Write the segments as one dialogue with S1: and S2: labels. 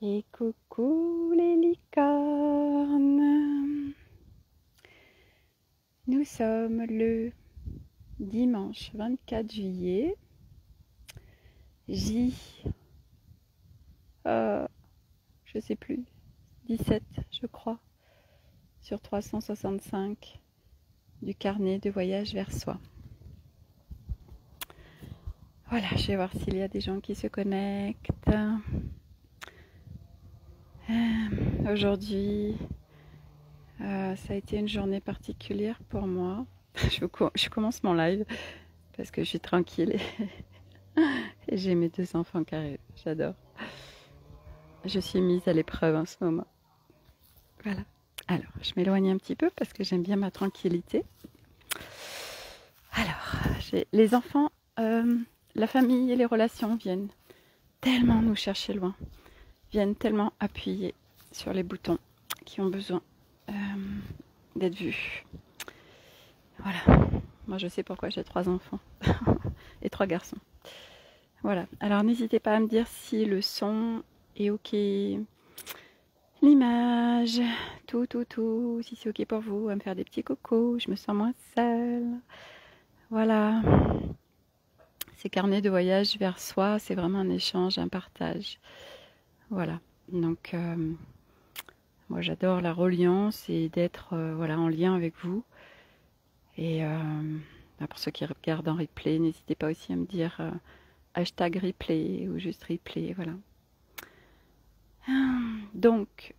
S1: Et coucou les licornes. Nous sommes le dimanche 24 juillet. J, je sais plus, 17 je crois, sur 365 du carnet de voyage vers soi. Voilà, je vais voir s'il y a des gens qui se connectent. Aujourd'hui, ça a été une journée particulière pour moi. Je commence mon live parce que je suis tranquille et j'ai mes deux enfants qui arrivent. J'adore. Je suis mise à l'épreuve en ce moment. Voilà. Alors, je m'éloigne un petit peu parce que j'aime bien ma tranquillité. Alors, les enfants, la famille et les relations viennent tellement nous chercher loin, viennent tellement appuyer sur les boutons qui ont besoin d'être vus. Voilà. Moi, je sais pourquoi j'ai 3 enfants et 3 garçons. Voilà. Alors, n'hésitez pas à me dire si le son est OK, l'image, tout, si c'est OK pour vous, à me faire des petits cocos, je me sens moins seule. Voilà. Ces carnets de voyage vers soi, c'est vraiment un échange, un partage. Voilà. Donc, moi, j'adore la reliance et d'être voilà, en lien avec vous. Et pour ceux qui regardent en replay, n'hésitez pas aussi à me dire hashtag replay ou juste replay, voilà. Donc,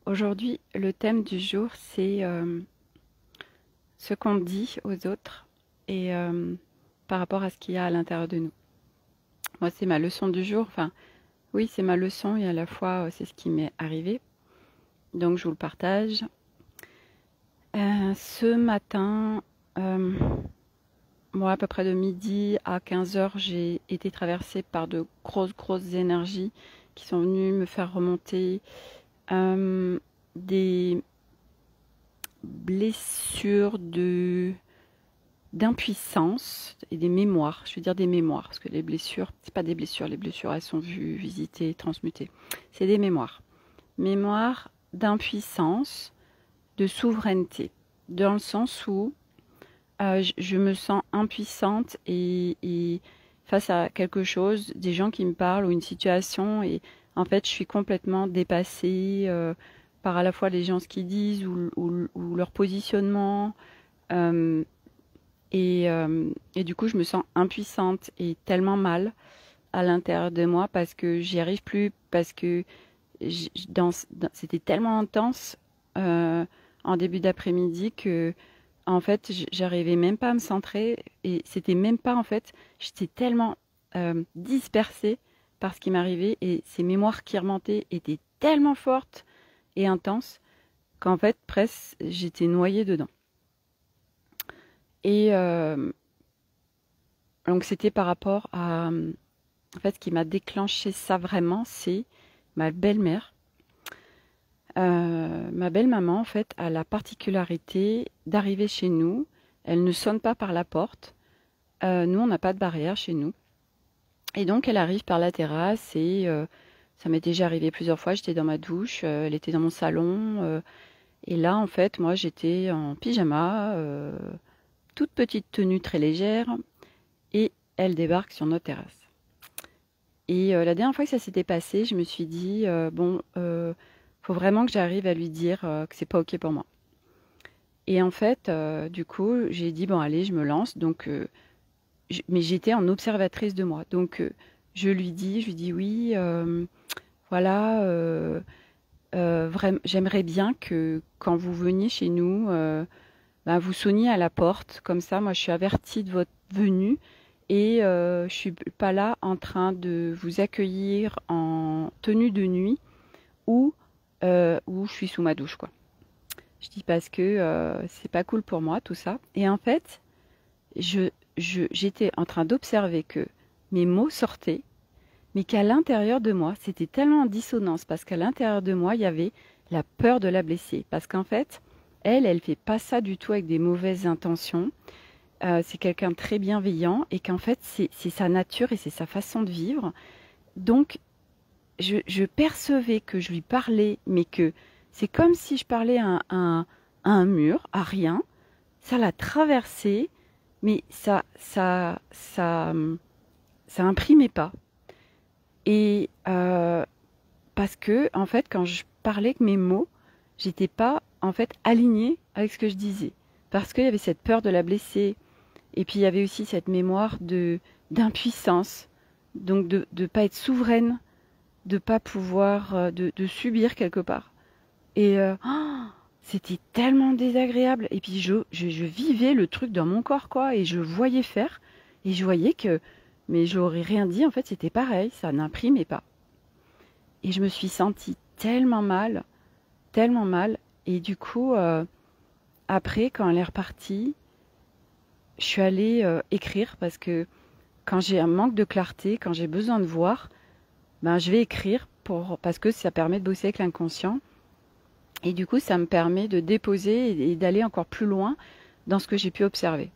S1: aujourd'hui, le thème du jour, c'est ce qu'on dit aux autres et par rapport à ce qu'il y a à l'intérieur de nous. Moi, c'est ma leçon du jour. Enfin, oui, c'est ma leçon et à la fois, c'est ce qui m'est arrivé. Donc, je vous le partage. Ce matin, moi, à peu près de midi à 15 heures, j'ai été traversée par de grosses énergies qui sont venues me faire remonter des blessures d'impuissance et des mémoires. Je veux dire des mémoires, parce que les blessures, c'est pas des blessures. Les blessures, elles sont vues, visitées, transmutées. C'est des mémoires. Mémoires d'impuissance, de souveraineté, dans le sens où je me sens impuissante et face à quelque chose, des gens qui me parlent ou une situation, et en fait je suis complètement dépassée par à la fois les gens ce qu'ils disent ou leur positionnement et du coup je me sens impuissante et tellement mal à l'intérieur de moi parce que j'y arrive plus, parce que c'était tellement intense en début d'après-midi que en fait j'arrivais même pas à me centrer et c'était même pas en fait, j'étais tellement dispersée par ce qui m'arrivait et ces mémoires qui remontaient étaient tellement fortes et intenses qu'en fait presque j'étais noyée dedans. Et donc c'était par rapport à en fait ce qui m'a déclenché ça vraiment, c'est ma belle-mère. Ma belle-maman, en fait, a la particularité d'arriver chez nous. Elle ne sonne pas par la porte. Nous, on n'a pas de barrière chez nous. Et donc, elle arrive par la terrasse et ça m'est déjà arrivé plusieurs fois. J'étais dans ma douche, elle était dans mon salon. Et là, en fait, moi, j'étais en pyjama, toute petite tenue très légère. Et elle débarque sur notre terrasse. Et la dernière fois que ça s'était passé, je me suis dit, faut vraiment que j'arrive à lui dire que c'est pas OK pour moi. Et en fait, du coup, j'ai dit, bon, allez, je me lance. Donc, mais j'étais en observatrice de moi. Donc, je lui dis, oui, voilà, j'aimerais bien que quand vous veniez chez nous, vous sonniez à la porte. Comme ça, moi, je suis avertie de votre venue. Et je suis pas là en train de vous accueillir en tenue de nuit ou où je suis sous ma douche, quoi. Je dis parce que c'est pas cool pour moi tout ça. Et en fait, j'étais en train d'observer que mes mots sortaient, mais qu'à l'intérieur de moi, c'était tellement en dissonance parce qu'à l'intérieur de moi, il y avait la peur de la blesser. Parce qu'en fait, elle fait pas ça du tout avec des mauvaises intentions. C'est quelqu'un de très bienveillant et qu'en fait, c'est sa nature et c'est sa façon de vivre. Donc, je percevais que je lui parlais, mais que c'est comme si je parlais à un mur, à rien. Ça l'a traversé, mais ça imprimait pas. Et parce que, en fait, quand je parlais avec mes mots, j'étais pas, en fait, alignée avec ce que je disais. Parce qu'il y avait cette peur de la blesser. Et puis, il y avait aussi cette mémoire d'impuissance. Donc, de ne pas être souveraine, de pas pouvoir, de subir quelque part. Et c'était tellement désagréable. Et puis, je vivais le truc dans mon corps, quoi. Et je voyais faire. Et je voyais que, mais j'aurais rien dit, en fait, c'était pareil. Ça n'imprimait pas. Et je me suis sentie tellement mal, tellement mal. Et du coup, après, quand elle est repartie, je suis allée écrire parce que quand j'ai un manque de clarté, quand j'ai besoin de voir, ben, je vais écrire parce que ça permet de bosser avec l'inconscient. Et du coup, ça me permet de déposer et d'aller encore plus loin dans ce que j'ai pu observer.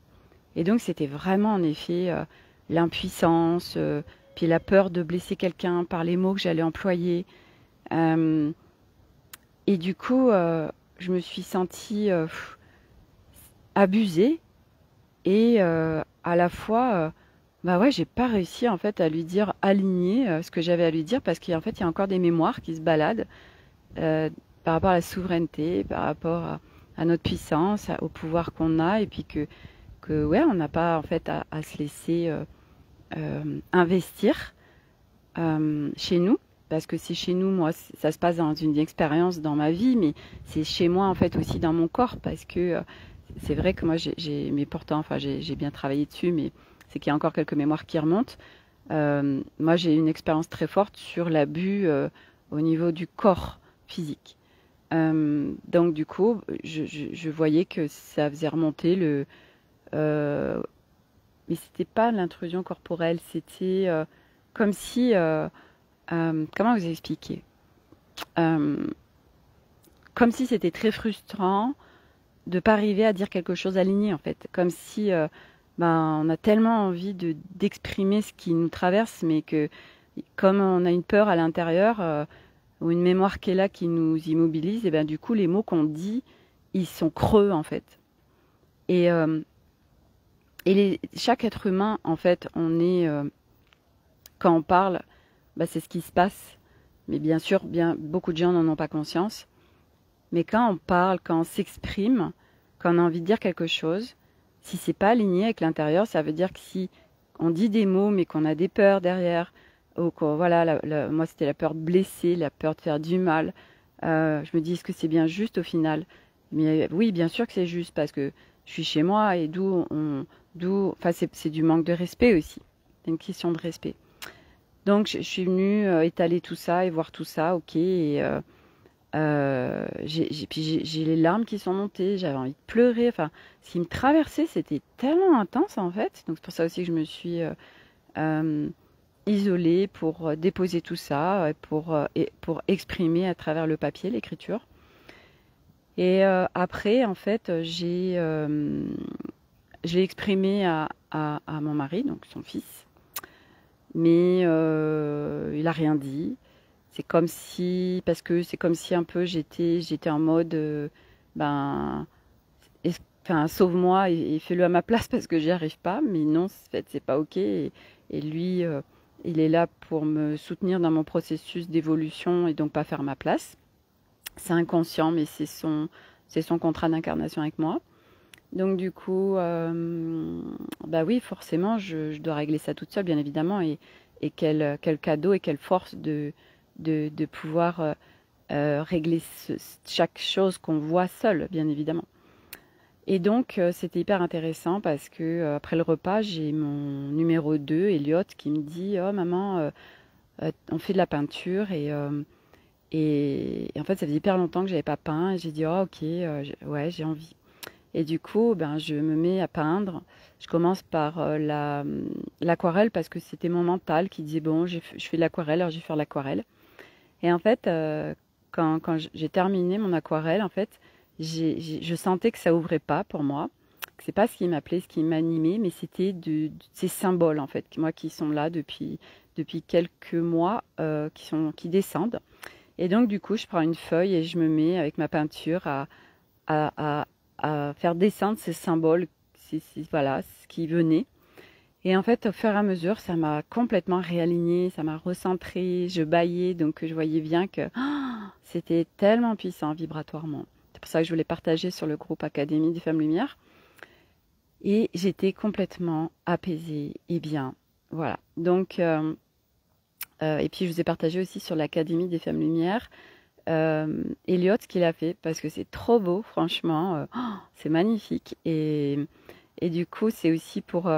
S1: Et donc, c'était vraiment en effet l'impuissance, puis la peur de blesser quelqu'un par les mots que j'allais employer. Euh, et du coup, je me suis sentie abusée et à la fois, bah ouais, j'ai pas réussi en fait à lui dire aligner ce que j'avais à lui dire parce qu'en fait, il y a encore des mémoires qui se baladent euh, par rapport à la souveraineté, par rapport à notre puissance, au pouvoir qu'on a et puis que ouais, on n'a pas en fait à se laisser investir chez nous. Parce que c'est chez nous, moi, ça se passe dans une expérience dans ma vie, mais c'est chez moi en fait aussi dans mon corps, parce que c'est vrai que moi, mais pourtant, enfin, j'ai bien travaillé dessus, mais c'est qu'il y a encore quelques mémoires qui remontent. Moi, j'ai une expérience très forte sur l'abus au niveau du corps physique. Donc, du coup, je voyais que ça faisait remonter euh, mais c'était pas l'intrusion corporelle, c'était comme si, comment vous expliquer? Euh, Comme si c'était très frustrant de pas arriver à dire quelque chose aligné en fait, comme si ben, on a tellement envie d'exprimer ce qui nous traverse, mais que comme on a une peur à l'intérieur ou une mémoire qui est là qui nous immobilise, et ben du coup les mots qu'on dit, ils sont creux en fait. Et chaque être humain en fait, on est quand on parle, bah, c'est ce qui se passe. Mais bien sûr, bien beaucoup de gens n'en ont pas conscience. Mais quand on parle, quand on s'exprime, quand on a envie de dire quelque chose, si c'est pas aligné avec l'intérieur, ça veut dire que si on dit des mots mais qu'on a des peurs derrière, ou que, voilà, moi c'était la peur de blesser, la peur de faire du mal, je me dis est-ce que c'est bien juste au final? Mais oui, bien sûr que c'est juste parce que je suis chez moi et enfin c'est du manque de respect aussi. C'est une question de respect. Donc je suis venue étaler tout ça et voir tout ça, ok. Et j'ai les larmes qui sont montées, j'avais envie de pleurer. Enfin, ce qui me traversait, c'était tellement intense en fait. Donc c'est pour ça aussi que je me suis euh, isolée pour déposer tout ça, pour exprimer à travers le papier, l'écriture. Et après, en fait, je l'ai exprimé à mon mari, donc son fils, mais il a rien dit. C'est comme si, parce que c'est comme si un peu j'étais en mode, ben, enfin, sauve-moi et fais-le à ma place parce que j'y arrive pas. Mais non, en fait, c'est pas ok. Et lui, il est là pour me soutenir dans mon processus d'évolution et donc pas faire ma place. C'est inconscient, mais c'est son contrat d'incarnation avec moi. Donc du coup, bah oui, forcément, je dois régler ça toute seule, bien évidemment. Et quel cadeau et quelle force de pouvoir régler chaque chose qu'on voit seul, bien évidemment. Et donc, c'était hyper intéressant parce que après le repas, j'ai mon numéro 2, Elliot, qui me dit, oh maman, on fait de la peinture et en fait, ça faisait hyper longtemps que j'avais pas peint. Et j'ai dit, oh ok, ouais, j'ai envie. Et du coup, ben, je me mets à peindre. Je commence par l'aquarelle parce que c'était mon mental qui disait, bon, je fais de l'aquarelle, alors je vais faire l'aquarelle. Et en fait, quand j'ai terminé mon aquarelle, en fait, je sentais que ça ouvrait pas pour moi. Que c'est pas ce qui m'appelait, ce qui m'animait, mais c'était ces symboles, en fait, moi qui sont là depuis quelques mois qui descendent. Et donc du coup, je prends une feuille et je me mets avec ma peinture à, à- à faire descendre ces symboles, voilà, ce qui venait. Et en fait, au fur et à mesure, ça m'a complètement réalignée, ça m'a recentrée, je bâillais, donc je voyais bien que c'était tellement puissant vibratoirement. C'est pour ça que je voulais partager sur le groupe Académie des Femmes Lumière. Et j'étais complètement apaisée et bien. Voilà. Donc, et puis je vous ai partagé aussi sur l'Académie des Femmes Lumière, Elliot, ce qu'il a fait, parce que c'est trop beau, franchement. C'est magnifique. Et du coup, c'est aussi pour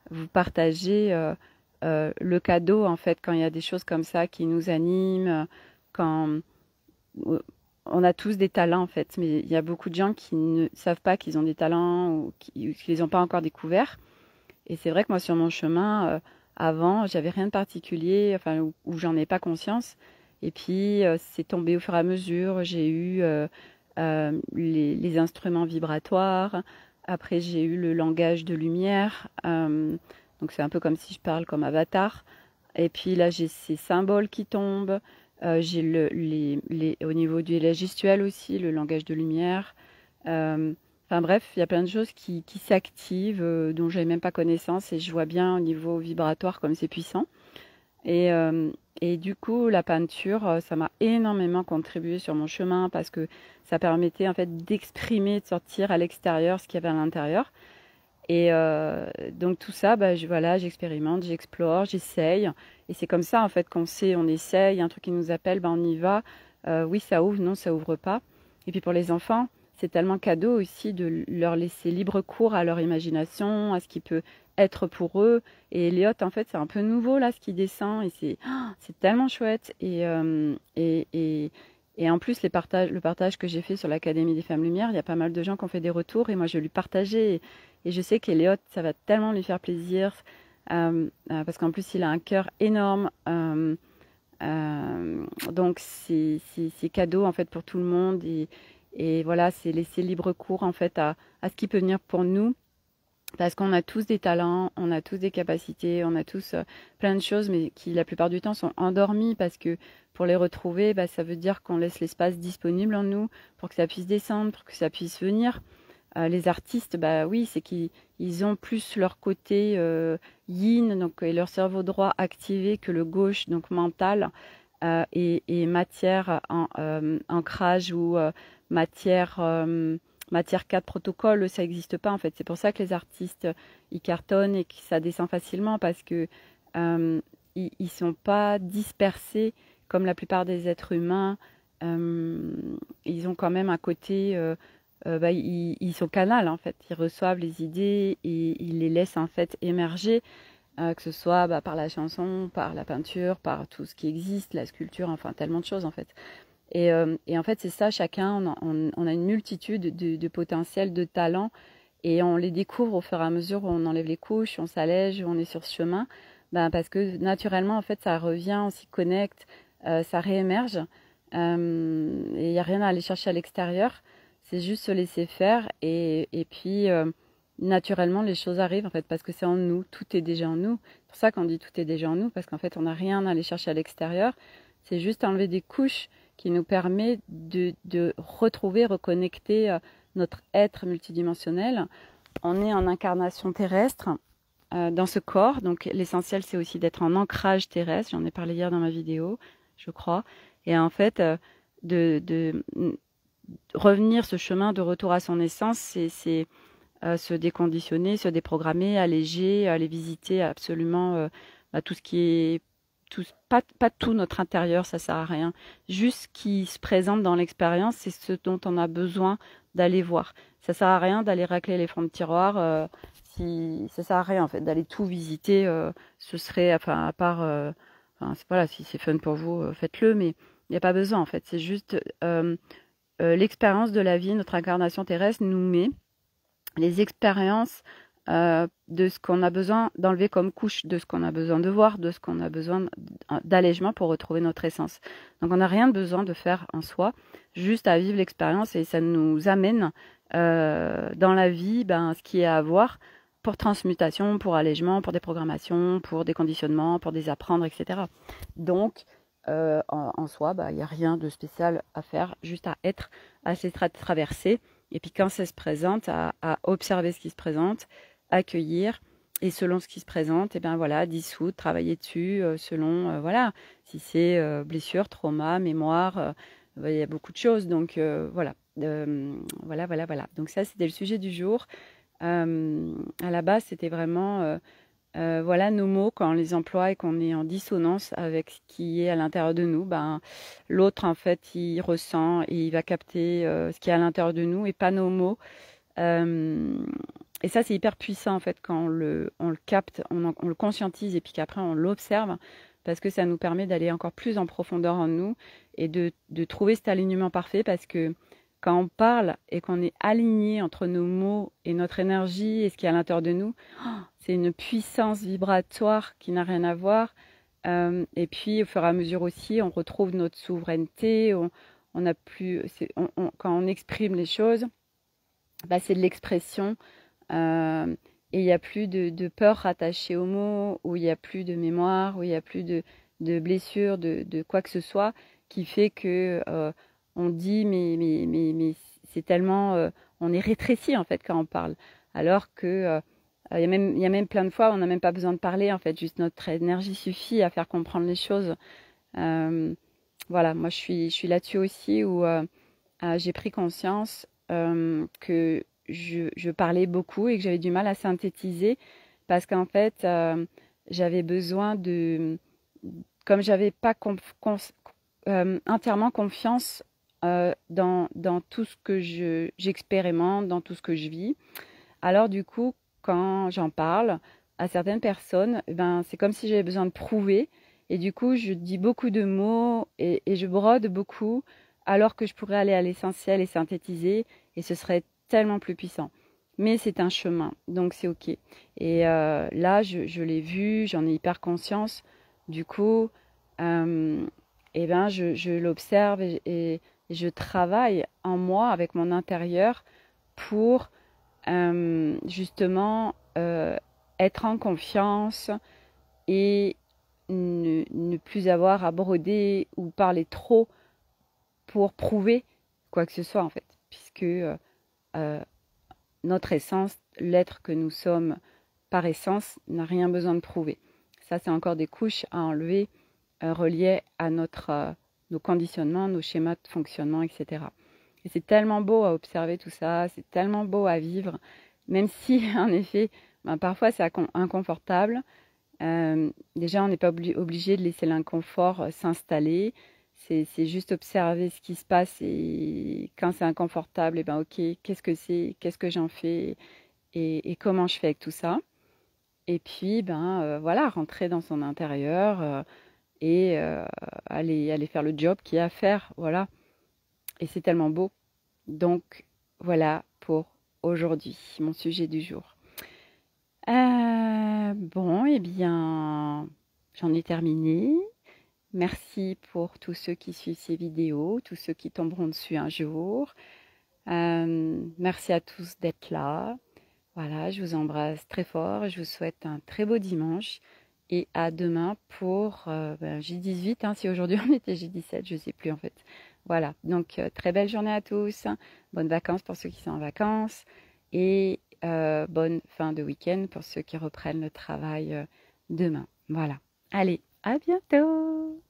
S1: vous partager le cadeau, en fait, quand il y a des choses comme ça qui nous animent, quand on a tous des talents, en fait, mais il y a beaucoup de gens qui ne savent pas qu'ils ont des talents ou qui les ont pas encore découverts. Et c'est vrai que moi, sur mon chemin, avant, j'avais rien de particulier, enfin, où j'en ai pas conscience. Et puis, c'est tombé au fur et à mesure. J'ai eu les instruments vibratoires. Après, j'ai eu le langage de lumière. Donc, c'est un peu comme si je parle comme Avatar. Et puis là, j'ai ces symboles qui tombent. J'ai au niveau du gestuel aussi, le langage de lumière. Enfin bref, il y a plein de choses qui s'activent, dont je n'avais même pas connaissance. Et je vois bien au niveau vibratoire comme c'est puissant. Et, euh, et du coup, la peinture, ça m'a énormément contribué sur mon chemin parce que ça permettait en fait d'exprimer, de sortir à l'extérieur ce qu'il y avait à l'intérieur. Et donc tout ça, bah, voilà, j'expérimente, j'explore, j'essaye. Et c'est comme ça en fait qu'on sait, on essaye, un truc qui nous appelle, bah, on y va. Oui, ça ouvre, non, ça ouvre pas. Et puis pour les enfants, c'est tellement cadeau aussi de leur laisser libre cours à leur imagination, à ce qui peut être pour eux. Et Elliot, en fait, c'est un peu nouveau là, ce qui descend, et c'est tellement chouette. Et en plus, le partage que j'ai fait sur l'Académie des Femmes Lumière, il y a pas mal de gens qui ont fait des retours, et moi je lui partageais. Et je sais qu'Eliott, ça va tellement lui faire plaisir, parce qu'en plus, il a un cœur énorme. Donc, c'est cadeau, en fait, pour tout le monde. Et voilà, c'est laisser libre cours, en fait, à ce qui peut venir pour nous. Parce qu'on a tous des talents, on a tous des capacités, on a tous plein de choses, mais qui, la plupart du temps, sont endormis. Parce que pour les retrouver, bah, ça veut dire qu'on laisse l'espace disponible en nous pour que ça puisse descendre, pour que ça puisse venir. Les artistes, bah oui, c'est qu'ils ont plus leur côté yin, donc et leur cerveau droit activé que le gauche, donc mental, et matière, ancrage ou matière 4 protocole, ça n'existe pas en fait. C'est pour ça que les artistes, ils cartonnent et que ça descend facilement parce que ils sont pas dispersés comme la plupart des êtres humains. Ils ont quand même un côté bah, ils sont canal en fait. Ils reçoivent les idées et ils les laissent en fait émerger, que ce soit bah, par la chanson, par la peinture, par tout ce qui existe, la sculpture, enfin tellement de choses en fait. Et en fait c'est ça, chacun, on a une multitude de potentiels, de talents et on les découvre au fur et à mesure où on enlève les couches, on s'allège, où on est sur ce chemin. Ben, parce que naturellement en fait ça revient, on s'y connecte, ça réémerge et il n'y a rien à aller chercher à l'extérieur. C'est juste se laisser faire et puis naturellement les choses arrivent en fait parce que c'est en nous, tout est déjà en nous. C'est pour ça qu'on dit tout est déjà en nous parce qu'en fait on n'a rien à aller chercher à l'extérieur. C'est juste enlever des couches qui nous permet de retrouver, reconnecter notre être multidimensionnel. On est en incarnation terrestre dans ce corps, donc l'essentiel c'est aussi d'être en ancrage terrestre. J'en ai parlé hier dans ma vidéo, je crois. Et en fait, de revenir ce chemin de retour à son essence, c'est se déconditionner, se déprogrammer, alléger, aller visiter absolument bah, tout ce qui est pas tout notre intérieur, ça sert à rien. Juste ce qui se présente dans l'expérience, c'est ce dont on a besoin d'aller voir. Ça sert à rien d'aller racler les fonds de tiroir. Si ça sert à rien en fait d'aller tout visiter. Ce serait, enfin, à part, enfin, voilà, si c'est fun pour vous, faites-le, mais il n'y a pas besoin en fait. C'est juste l'expérience de la vie, notre incarnation terrestre nous met les expériences de ce qu'on a besoin d'enlever comme couche, de ce qu'on a besoin de voir, de ce qu'on a besoin d'allègement pour retrouver notre essence. Donc on n'a rien besoin de faire en soi, juste à vivre l'expérience et ça nous amène dans la vie ce qui est à voir pour transmutation, pour allègement, pour déprogrammation, pour déconditionnement, pour désapprendre, etc. Donc, en soi, il n'y a rien de spécial à faire, juste à être, à se traverser. Et puis quand ça se présente, à observer ce qui se présente, accueillir, et selon ce qui se présente, et bien voilà, dissoudre, travailler dessus, selon, voilà, si c'est blessure, trauma, mémoire, il y a beaucoup de choses. Donc voilà, voilà. Donc ça, c'était le sujet du jour. À la base, c'était vraiment... voilà nos mots, quand on les emploie et qu'on est en dissonance avec ce qui est à l'intérieur de nous, l'autre en fait il ressent et il va capter ce qui est à l'intérieur de nous et pas nos mots. Et ça c'est hyper puissant en fait quand on le capte, on le conscientise et puis qu'après on l'observe parce que ça nous permet d'aller encore plus en profondeur en nous et de trouver cet alignement parfait parce que quand on parle et qu'on est aligné entre nos mots et notre énergie et ce qui est à l'intérieur de nous, c'est une puissance vibratoire qui n'a rien à voir. Et puis, au fur et à mesure aussi, on retrouve notre souveraineté. On a plus, quand on exprime les choses, c'est de l'expression. Et il n'y a plus de peur rattachée aux mots, où il n'y a plus de mémoire, où il n'y a plus de blessures, de quoi que ce soit, qui fait que on dit, mais c'est tellement... on est rétréci, en fait, quand on parle. Alors que... il y a même plein de fois où on n'a même pas besoin de parler, en fait. Juste notre énergie suffit à faire comprendre les choses. Voilà, moi, je suis là-dessus aussi, où j'ai pris conscience que je parlais beaucoup et que j'avais du mal à synthétiser parce qu'en fait, j'avais besoin de... Comme j'avais pas entièrement confiance dans tout ce que j'expérimente, dans tout ce que je vis, alors du coup, quand j'en parle à certaines personnes, c'est comme si j'avais besoin de prouver. Et du coup, je dis beaucoup de mots et je brode beaucoup alors que je pourrais aller à l'essentiel et synthétiser et ce serait tellement plus puissant. Mais c'est un chemin, donc c'est OK. Et là, je l'ai vu, j'en ai hyper conscience. Du coup, je l'observe et je travaille en moi avec mon intérieur pour justement être en confiance et ne plus avoir à broder ou parler trop pour prouver quoi que ce soit en fait, puisque notre essence, l'être que nous sommes par essence, n'a rien besoin de prouver. Ça, c'est encore des couches à enlever reliées à nos conditionnements, nos schémas de fonctionnement, etc. Et c'est tellement beau à observer tout ça, c'est tellement beau à vivre, même si, en effet, parfois c'est inconfortable. Déjà, on n'est pas obligé de laisser l'inconfort s'installer. C'est juste observer ce qui se passe et quand c'est inconfortable, et ok, qu'est-ce que c'est, qu'est-ce que j'en fais et comment je fais avec tout ça. Et puis, voilà, rentrer dans son intérieur et aller faire le job qu'il y a à faire, voilà. Et c'est tellement beau. Donc, voilà pour aujourd'hui, mon sujet du jour. Bon, eh bien, j'en ai terminé. Merci pour tous ceux qui suivent ces vidéos, tous ceux qui tomberont dessus un jour. Merci à tous d'être là. Voilà, je vous embrasse très fort. Je vous souhaite un très beau dimanche. Et à demain pour J18. Si aujourd'hui on était J17, je ne sais plus en fait. Voilà, donc très belle journée à tous. Bonnes vacances pour ceux qui sont en vacances. Et bonne fin de week-end pour ceux qui reprennent le travail demain. Voilà. Allez, à bientôt!